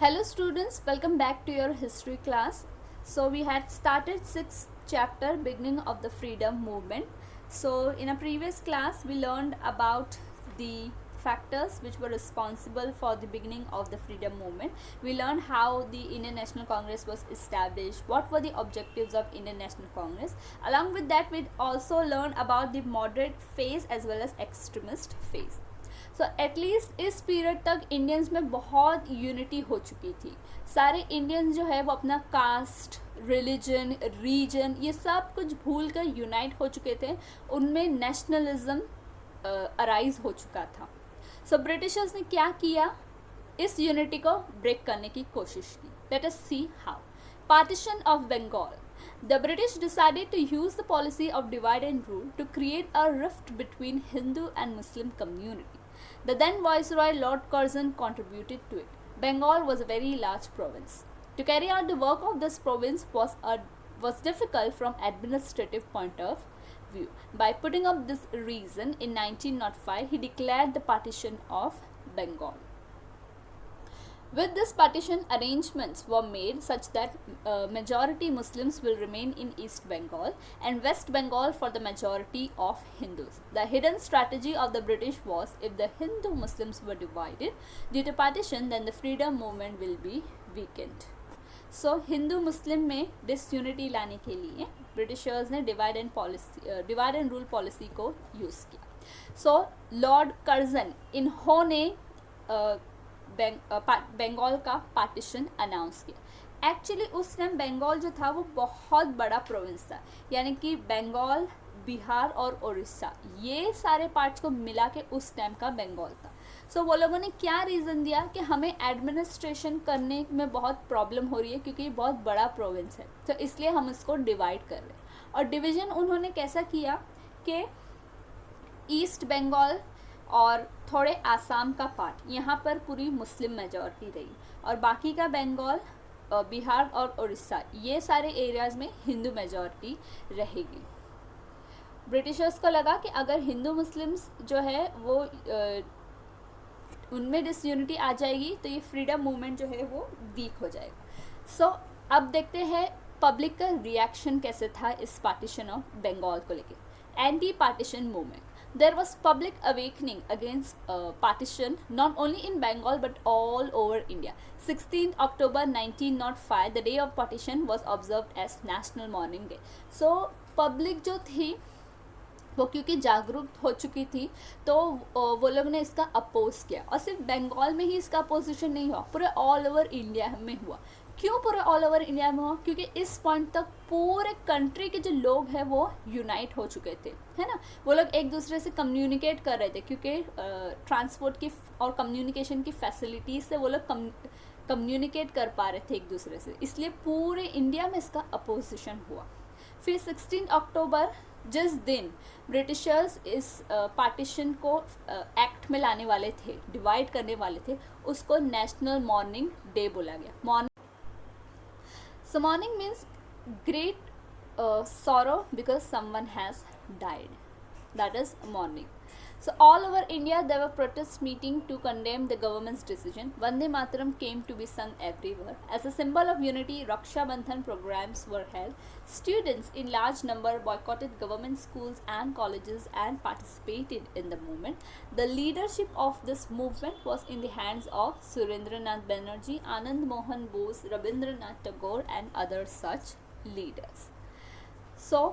Hello students, welcome back to your history class. So we had started sixth chapter beginning of the freedom movement. So in a previous class we learned about the factors which were responsible for the beginning of the freedom movement. We learned how the Indian National Congress was established, what were the objectives of Indian National Congress. Along with that we also learned about the moderate phase as well as extremist phase. So at least इस period तक Indians में बहुत unity हो चुकी थी. सारे Indians जो है वो अपना कास्ट, रिलीजन, रीजन ये सब कुछ भूल कर यूनाइट हो चुके थे. उनमें नेशनलिज्म अराइज हो चुका था. सो ब्रिटिशर्स ने क्या किया, इस यूनिटी को ब्रेक करने की कोशिश की. Let us see how. Partition of Bengal. The British decided to use the policy of divide and rule to create a rift between Hindu and Muslim community. The then Viceroy Lord Curzon contributed to it. Bengal was a very large province. To carry out the work of this province was difficult from administrative point of view. By putting up this reason, in 1905 he declared the partition of Bengal. With this partition, arrangements were made such that majority Muslims will remain in East Bengal and West Bengal for the majority of Hindus. The hidden strategy of the British was, if the Hindu Muslims were divided due to partition, then the freedom movement will be weakened. So Hindu Muslim में disunity लाने के लिए Britishers ने divide and rule policy को use किया. So Lord Curzon इन्होंने बंगाल का partition announce किया. एक्चुअली उस टाइम बंगाल जो था वो बहुत बड़ा प्रोविंस था, यानी कि बंगाल, बिहार और उड़ीसा ये सारे पार्ट्स को मिला के उस टाइम का बंगाल था. सो वो लोगों ने क्या रीज़न दिया कि हमें एडमिनिस्ट्रेशन करने में बहुत प्रॉब्लम हो रही है क्योंकि ये बहुत बड़ा प्रोविंस है, तो इसलिए हम इसको डिवाइड कर रहे हैं. और डिवीज़न उन्होंने कैसा किया कि ईस्ट बंगाल और थोड़े आसाम का पार्ट यहाँ पर पूरी मुस्लिम मेजॉरिटी रही और बाकी का बंगाल, बिहार और उड़ीसा ये सारे एरियाज़ में हिंदू मेजॉरिटी रहेगी. ब्रिटिशर्स को लगा कि अगर हिंदू मुस्लिम्स जो है वो उनमें डिसयूनिटी आ जाएगी तो ये फ्रीडम मूवमेंट जो है वो वीक हो जाएगा. सो अब देखते हैं पब्लिक का रिएक्शन कैसे था इस पार्टीशन ऑफ बंगाल को लेके. Anti partition movement. There was public awakening against partition not only in Bengal but all over India. 16th October 1905, the day of partition, was observed as National Mourning Day. So public जो थी वो क्योंकि जागरूक हो चुकी थी तो वो लोग ने इसका अपोज किया. और सिर्फ बंगाल में ही इसका अपोजिशन नहीं हुआ, पूरे ऑल ओवर इंडिया में हुआ. क्यों पूरे ऑल ओवर इंडिया में हुआ? क्योंकि इस पॉइंट तक पूरे कंट्री के जो लोग हैं वो यूनाइट हो चुके थे, है ना. वो लोग एक दूसरे से कम्युनिकेट कर रहे थे क्योंकि ट्रांसपोर्ट की और कम्युनिकेशन की फैसिलिटीज़ से वो लोग कम्युनिकेट कर पा रहे थे एक दूसरे से, इसलिए पूरे इंडिया में इसका अपोजिशन हुआ. फिर 16 अक्टूबर जिस दिन ब्रिटिशर्स इस पार्टीशन को एक्ट में लाने वाले थे, डिवाइड करने वाले थे, उसको नेशनल मॉर्निंग डे बोला गया. So mourning means great sorrow because someone has died. That is mourning. So all over India there were protest meetings to condemn the government's decision. Vande Mataram came to be sung everywhere. As a symbol of unity, Raksha Bandhan programs were held. Students in large number boycotted government schools and colleges and participated in the movement. The leadership of this movement was in the hands of Surendranath Banerjee, Anand Mohan Bose, Rabindranath Tagore and other such leaders. So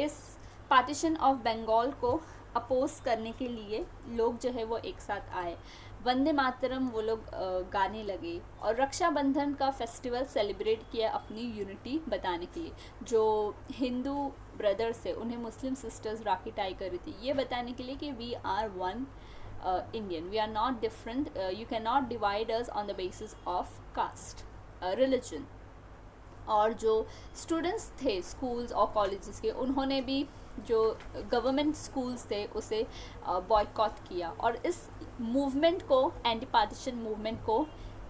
इस partition of Bengal को oppose करने के लिए लोग जो है वो एक साथ आए. वंदे मातरम वो लोग गाने लगे और रक्षाबंधन का फेस्टिवल सेलिब्रेट किया अपनी यूनिटी बताने के लिए. जो हिंदू ब्रदर्स है उन्हें मुस्लिम सिस्टर्स राखी टाई कर रही थी, ये बताने के लिए कि we are one Indian, we are not different, you can not divide us on the basis of caste, religion. और जो स्टूडेंट्स थे स्कूल्स और कॉलेजेस के, उन्होंने भी जो गवर्नमेंट स्कूल्स थे उसे बॉयकॉट किया और इस मूवमेंट को, एंटी पार्टीशन मूवमेंट को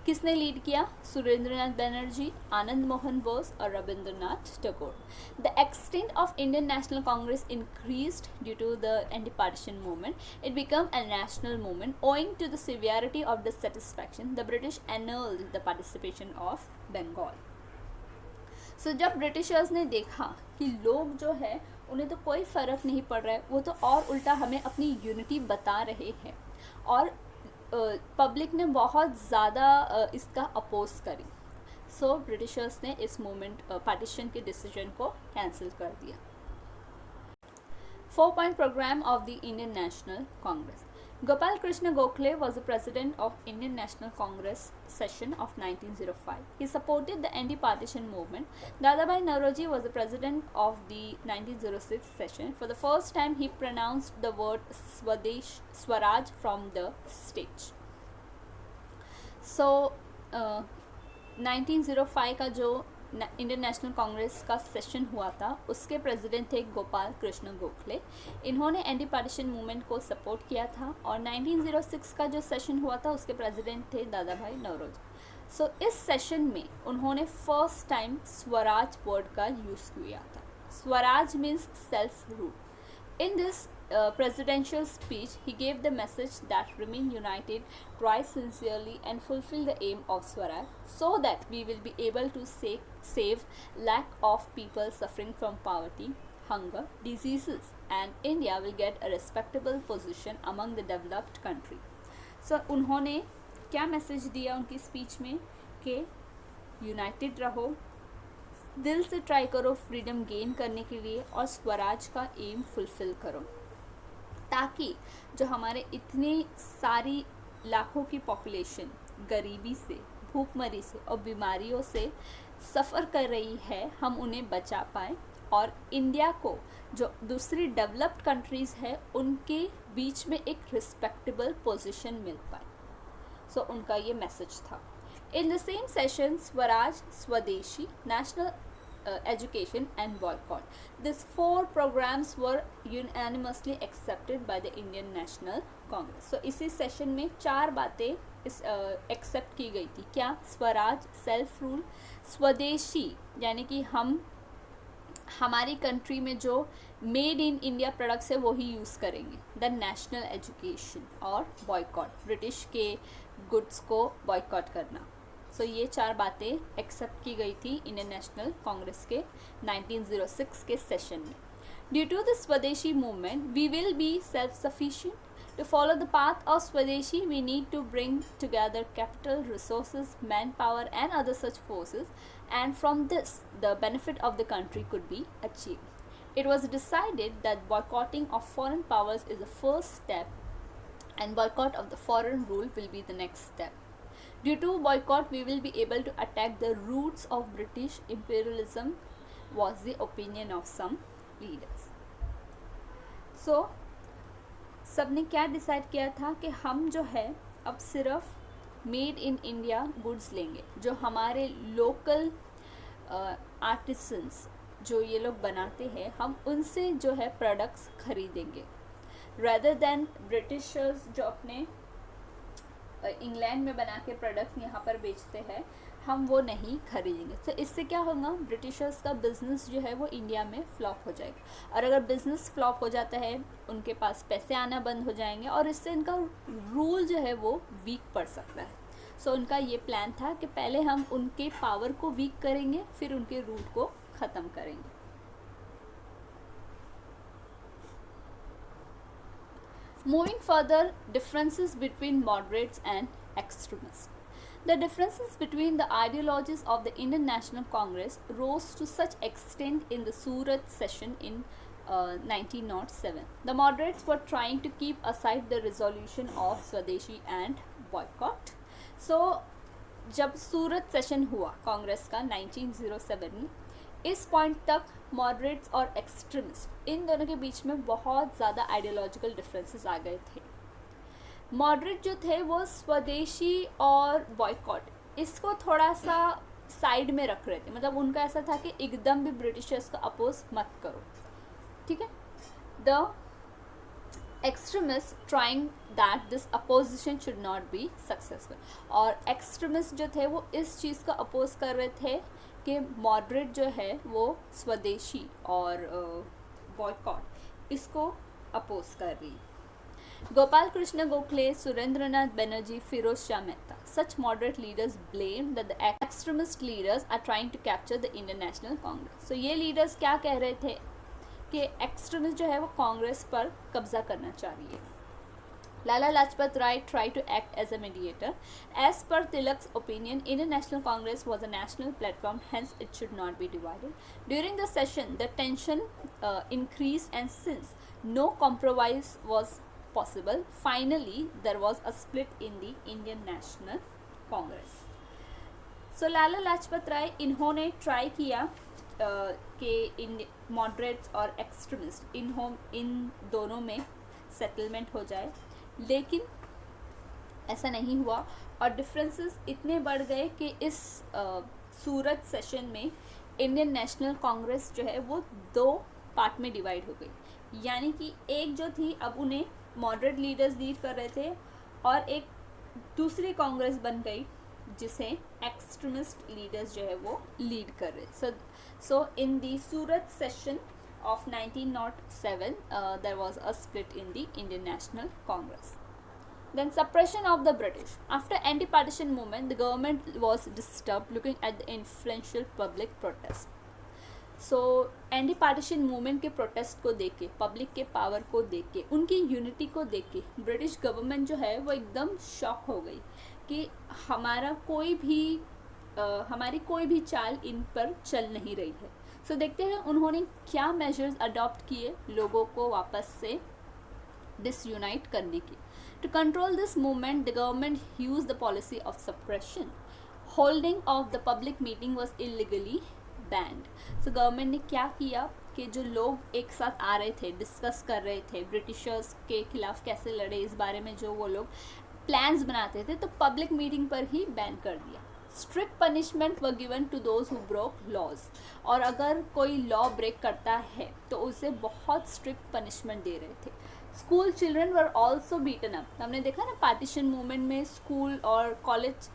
किसने लीड किया? सुरेंद्रनाथ बनर्जी, आनंद मोहन बोस और Rabindranath Tagore. The extent of Indian National Congress increased due to the anti partition movement. It become a national movement owing to the severity of dissatisfaction. The British annulled the participation of Bengal. सो जब Britishers ने देखा कि लोग जो है उन्हें तो कोई फ़र्क नहीं पड़ रहा है, वो तो और उल्टा हमें अपनी यूनिटी बता रहे हैं, और पब्लिक ने बहुत ज़्यादा इसका अपोज करी. सो ब्रिटिशर्स ने इस मूवमेंट पार्टीशन के डिसीजन को कैंसिल कर दिया. 4-point program of the Indian National Congress. Gopal Krishna Gokhale was the president of Indian National Congress session of 1905. He supported the anti-partition movement. Dadabhai Naoroji was the president of the 1906 session. For the first time, he pronounced the word Swaraj from the stage. So, 1905 का जो Indian National Congress का session हुआ था, उसके president थे गोपाल कृष्ण गोखले. इन्होंने anti partition movement को support किया था, और 1906 का जो सेशन हुआ था उसके प्रेसिडेंट थे दादा भाई नौरोजी. सो इस सेशन में उन्होंने फर्स्ट टाइम स्वराज वर्ड का यूज़ किया था. Swaraj means self rule. In this presidential speech, he gave the message that remain united, try sincerely and fulfill the aim of Swaraj, so that we will be able to save lakh of people suffering from poverty, hunger, diseases, and India will get a respectable position among the developed country. So उन्होंने क्या message दिया उनकी speech में कि United रहो, दिल से try करो फ्रीडम गेन करने के लिए, और स्वराज का एम फुलफिल करो, ताकि जो हमारे इतनी सारी लाखों की पॉपुलेशन गरीबी से, भूखमरी से और बीमारियों से सफ़र कर रही है, हम उन्हें बचा पाएँ, और इंडिया को जो दूसरी डेवलप्ड कंट्रीज़ है उनके बीच में एक रिस्पेक्टेबल पोजीशन मिल पाए. सो उनका ये मैसेज था. In the same session, Swaraj, स्वदेशी, national education and boycott. These 4 programs were unanimously accepted by the Indian National Congress. So इसी सेशन में 4 बातें इस एक्सेप्ट की गई थी. क्या? स्वराज, सेल्फ रूल, स्वदेशी यानी कि हम हमारी कंट्री में जो मेड इन इंडिया प्रोडक्ट्स है वो ही यूज़ करेंगे. देन नेशनल एजुकेशन, और बॉयकॉट, ब्रिटिश के गुड्स को बॉयकॉट करना. सो ये 4 बातें एक्सेप्ट की गई थी इंडियन नेशनल कांग्रेस के 1906 के सेशन में. Due to the swadeshi movement we will be self sufficient. To follow the path of swadeshi we need to bring together capital, resources, manpower and other such forces, and from this the benefit of the country could be achieved. It was decided that boycotting of foreign powers is the first step, and boycott of the foreign rule will be the next step. Due to boycott, we will be able to attack the roots of British imperialism, was the opinion of some leaders. So, सबने क्या decide किया था कि हम जो है अब सिर्फ मेड इन इंडिया गुड्स लेंगे, जो हमारे लोकल आर्टिसंस जो ये लोग बनाते हैं, हम उनसे जो है प्रोडक्ट्स खरीदेंगे, रेदर देन ब्रिटिशर्स जो अपने इंग्लैंड में बना के प्रोडक्ट्स यहाँ पर बेचते हैं, हम वो नहीं खरीदेंगे. तो इससे क्या होगा? ब्रिटिशर्स का बिज़नेस जो है वो इंडिया में फ्लॉप हो जाएगा, और अगर बिज़नेस फ्लॉप हो जाता है उनके पास पैसे आना बंद हो जाएंगे, और इससे इनका रूल जो है वो वीक पड़ सकता है. सो उनका ये प्लान था कि पहले हम उनके पावर को वीक करेंगे, फिर उनके रूल को ख़त्म करेंगे. Moving further, differences between moderates and extremists. The differences between the ideologies of the Indian National Congress rose to such extent in the Surat session in 1907. The moderates were trying to keep aside the resolution of Swadeshi and boycott. So, जब सूरत session हुआ कांग्रेस का 1907 में, इस point तक moderates और extremist इन दोनों के बीच में बहुत ज़्यादा आइडियोलॉजिकल डिफरेंसेस आ गए थे. मॉडरेट जो थे वो स्वदेशी और बॉयकॉट इसको थोड़ा सा साइड में रख रहे थे. मतलब उनका ऐसा था कि एकदम भी ब्रिटिशर्स का अपोज मत करो, ठीक है. The extremists trying that this opposition should not be successful. और extremists जो थे वो इस चीज़ का अपोज कर रहे थे कि मॉडरेट जो है वो स्वदेशी और बॉयकॉट इसको अपोज कर रही. Gopal Krishna Gokhale, Surendranath Banerjee, Firoz Shah Mehta. Such moderate leaders blamed that the extremist leaders are trying to capture the Indian National Congress. So ये leaders क्या कह रहे थे कि extremist जो है वो कांग्रेस पर कब्जा करना चाह रही है. Lala Lajpat Rai tried to act as a mediator. As per Tilak's opinion, Indian National Congress was a national platform, hence it should not be divided. During the session, the tension increased, and since no compromise was possible, finally there was a split in the Indian National Congress. So Lala Lajpat Rai इन्होंने try किया कि इन moderates और extremist इन दोनों में settlement हो जाए, लेकिन ऐसा नहीं हुआ और डिफरेंसेस इतने बढ़ गए कि इस सूरत सेशन में इंडियन नेशनल कांग्रेस जो है वो 2 पार्ट में डिवाइड हो गई. यानी कि एक जो थी अब उन्हें मॉडरेट लीडर्स लीड कर रहे थे और एक दूसरी कांग्रेस बन गई जिसे एक्सट्रीमिस्ट लीडर्स जो है वो लीड कर रहे. सो इन दी सूरत session of 1907 there was a split in the Indian National Congress. Then suppression of the British. After anti-partition movement, the government was disturbed looking at the influential public protest. So anti-partition movement के protest को देख के, public के power को देख के, उनकी unity को देख के British government जो है वो एकदम shock हो गई कि हमारी कोई भी चाल इन पर चल नहीं रही है. सो देखते हैं उन्होंने क्या मेजर्स अडॉप्ट किए लोगों को वापस से डिसयूनाइट करने की. To control this movement the government use the policy of suppression. Holding of the public meeting was illegally banned. So government ने क्या किया कि जो लोग एक साथ आ रहे थे, डिस्कस कर रहे थे ब्रिटिशर्स के खिलाफ कैसे लड़े, इस बारे में जो वो लोग प्लान्स बनाते थे, तो पब्लिक मीटिंग पर ही बैन कर दिया. Strict punishment were given to those who broke laws. और अगर कोई लॉ ब्रेक करता है तो उसे बहुत स्ट्रिक्ट पनिशमेंट दे रहे थे. School children were also beaten up. हमने देखा ना पार्टीशन मूवमेंट में स्कूल और कॉलेज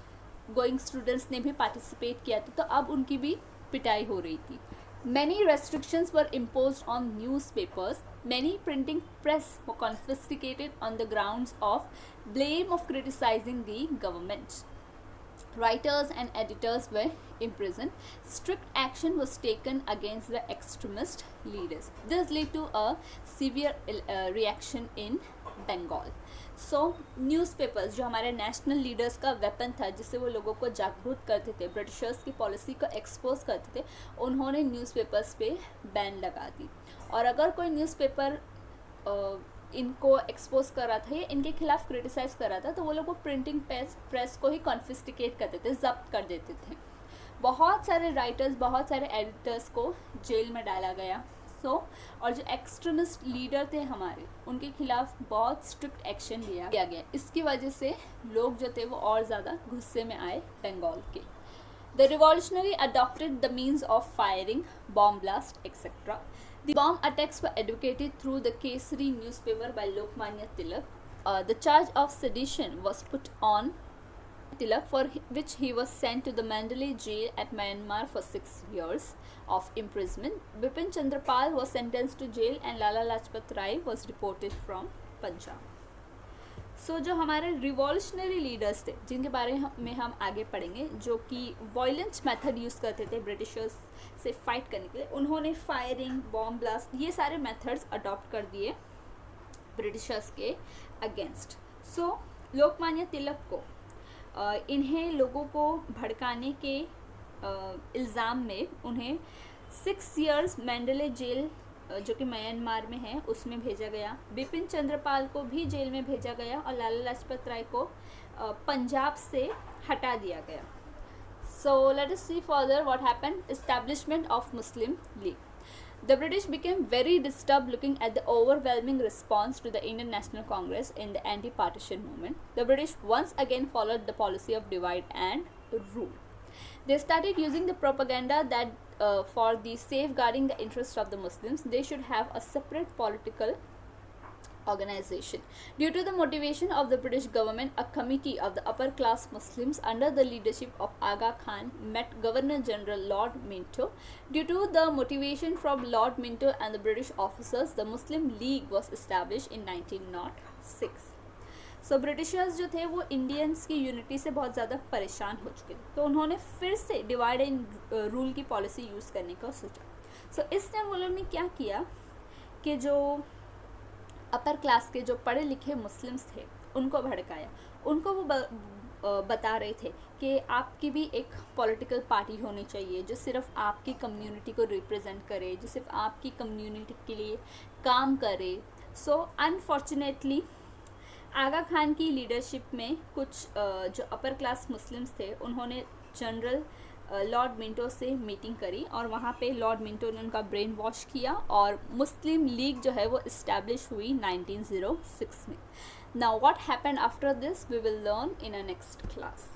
गोइंग स्टूडेंट्स ने भी पार्टिसिपेट किया था, तो अब उनकी भी पिटाई हो रही थी. Many restrictions were imposed on news papers. Many printing press were confiscated on the grounds of blame of criticizing the government. Writers and editors were imprisoned. Strict action was taken against the extremist leaders. This led to a severe reaction in Bengal. So newspapers जो हमारे national leaders का weapon था, जिससे वो लोगों को जागरूक करते थे, ब्रिटिशर्स की पॉलिसी को एक्सपोज करते थे, उन्होंने न्यूज़पेपर्स पे बैन लगा दी. और अगर कोई न्यूज़पेपर इनको एक्सपोज कर रहा था या इनके खिलाफ क्रिटिसाइज कर रहा था, तो वो लोग वो प्रिंटिंग प्रेस को ही कॉन्फिस्टिकेट करते थे, जब्त कर देते थे. बहुत सारे राइटर्स, बहुत सारे एडिटर्स को जेल में डाला गया. और जो एक्सट्रीमिस्ट लीडर थे हमारे, उनके खिलाफ बहुत स्ट्रिक्ट एक्शन लिया गया. इसकी वजह से लोग जो थे वो और ज़्यादा गुस्से में आए बंगाल के. The revolutionary adopted the means of firing, bomb blast, etc. The bomb attacks were advocated through the Kesari newspaper by Lokmanya Tilak. The charge of sedition was put on Tilak, for which he was sent to the Mandalay jail at Myanmar for 6 years of imprisonment. Bipin Chandra Pal was sentenced to jail and Lala Lajpat Rai was deported from Punjab. सो जो हमारे revolutionary leaders थे, जिनके बारे में हम आगे पढ़ेंगे, जो कि वायलेंस मेथड यूज़ करते थे ब्रिटिशर्स से फाइट करने के लिए, उन्होंने फायरिंग, बॉम्ब ब्लास्ट, ये सारे मेथड्स अडॉप्ट कर दिए ब्रिटिशर्स के अगेंस्ट. सो लोकमान्य तिलक को इन्हें लोगों को भड़काने के इल्ज़ाम में उन्हें 6 years मैंडले जेल, जो कि म्यांमार में है, उसमें भेजा गया. बिपिन चंद्रपाल को भी जेल में भेजा गया और लाला लाजपत राय को पंजाब से हटा दिया गया. So let us see further what happened. Establishment of Muslim League. The British became very disturbed looking at the overwhelming response to the Indian National Congress in the anti-partition movement. The British once again followed the policy of divide and rule. They started using the propaganda that for the safeguarding the interests of the Muslims, they should have a separate political organization. Due to the motivation of the British government, a committee of the upper class Muslims under the leadership of Aga Khan met Governor General Lord Minto. Due to the motivation from Lord Minto and the British officers, the Muslim League was established in 1906. So Britishers जो थे वो Indians की unity से बहुत ज़्यादा परेशान हो चुके थे, तो उन्होंने फिर से डिवाइड एंड रूल की पॉलिसी यूज़ करने का सोचा. सो इस टाइम वो लोगों ने क्या किया कि जो अपर क्लास के जो पढ़े लिखे मुस्लिम्स थे उनको भड़काया. उनको वो बता रहे थे कि आपकी भी एक पॉलिटिकल पार्टी होनी चाहिए जो सिर्फ आपकी कम्युनिटी को रिप्रेजेंट करे, जो सिर्फ आपकी कम्युनिटी के लिए काम करे. सो अनफॉर्चुनेटली आगा खान की लीडरशिप में कुछ जो अपर क्लास मुस्लिम्स थे उन्होंने जनरल लॉर्ड मिंटो से मीटिंग करी और वहाँ पे लॉर्ड मिंटो ने उनका ब्रेन वॉश किया और मुस्लिम लीग जो है वो इस्टेब्लिश हुई 1906 में. Now what happened after this we will learn in a next class.